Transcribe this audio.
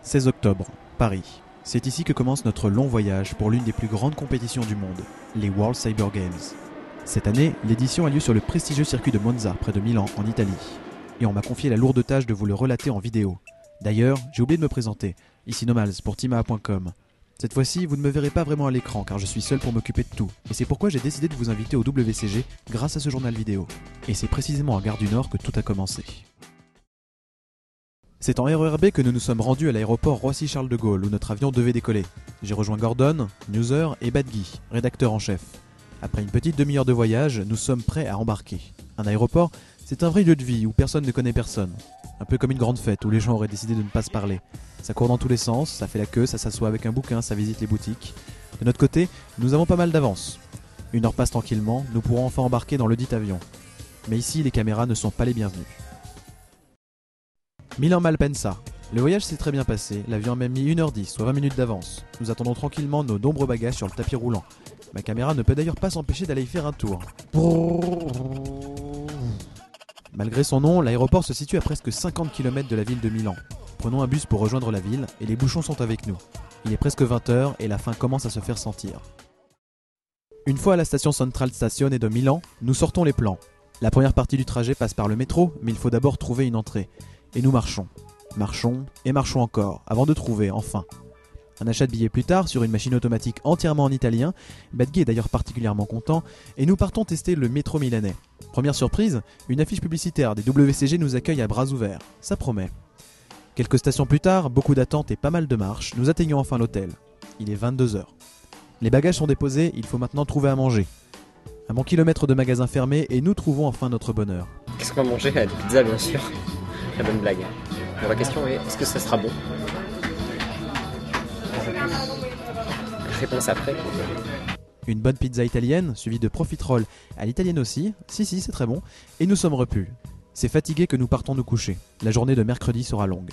16 octobre, Paris. C'est ici que commence notre long voyage pour l'une des plus grandes compétitions du monde, les World Cyber Games. Cette année, l'édition a lieu sur le prestigieux circuit de Monza, près de Milan, en Italie. Et on m'a confié la lourde tâche de vous le relater en vidéo. D'ailleurs, j'ai oublié de me présenter. Ici Nomals pour Timaa.com. Cette fois-ci, vous ne me verrez pas vraiment à l'écran car je suis seul pour m'occuper de tout. Et c'est pourquoi j'ai décidé de vous inviter au WCG grâce à ce journal vidéo. Et c'est précisément à Gare du Nord que tout a commencé. C'est en RERB que nous nous sommes rendus à l'aéroport Roissy-Charles de Gaulle où notre avion devait décoller. J'ai rejoint Gordon, newser et Badguy, rédacteur en chef. Après une petite demi-heure de voyage, nous sommes prêts à embarquer. Un aéroport, c'est un vrai lieu de vie où personne ne connaît personne. Un peu comme une grande fête où les gens auraient décidé de ne pas se parler. Ça court dans tous les sens, ça fait la queue, ça s'assoit avec un bouquin, ça visite les boutiques. De notre côté, nous avons pas mal d'avance. Une heure passe tranquillement, nous pourrons enfin embarquer dans le dit avion. Mais ici, les caméras ne sont pas les bienvenues. Milan-Malpensa. Le voyage s'est très bien passé, l'avion a même mis 1h10, soit 20 minutes d'avance. Nous attendons tranquillement nos nombreux bagages sur le tapis roulant. Ma caméra ne peut d'ailleurs pas s'empêcher d'aller y faire un tour. Malgré son nom, l'aéroport se situe à presque 50 km de la ville de Milan. Prenons un bus pour rejoindre la ville et les bouchons sont avec nous. Il est presque 20h et la faim commence à se faire sentir. Une fois à la station Central Stazione de Milan, nous sortons les plans. La première partie du trajet passe par le métro, mais il faut d'abord trouver une entrée. Et nous marchons. Marchons et marchons encore, avant de trouver, enfin. Un achat de billets plus tard, sur une machine automatique entièrement en italien, Badguy est d'ailleurs particulièrement content, et nous partons tester le métro milanais. Première surprise, une affiche publicitaire des WCG nous accueille à bras ouverts. Ça promet. Quelques stations plus tard, beaucoup d'attentes et pas mal de marches, nous atteignons enfin l'hôtel. Il est 22h. Les bagages sont déposés, il faut maintenant trouver à manger. Un bon kilomètre de magasins fermés et nous trouvons enfin notre bonheur. Qu'est-ce qu'on va manger? Des pizzas, bien sûr. Très bonne blague. La vraie question est, est-ce que ça sera bon? Réponse après. Une bonne pizza italienne, suivie de profiterole à l'italienne aussi. Si, c'est très bon. Et nous sommes repus. C'est fatigué que nous partons nous coucher. La journée de mercredi sera longue.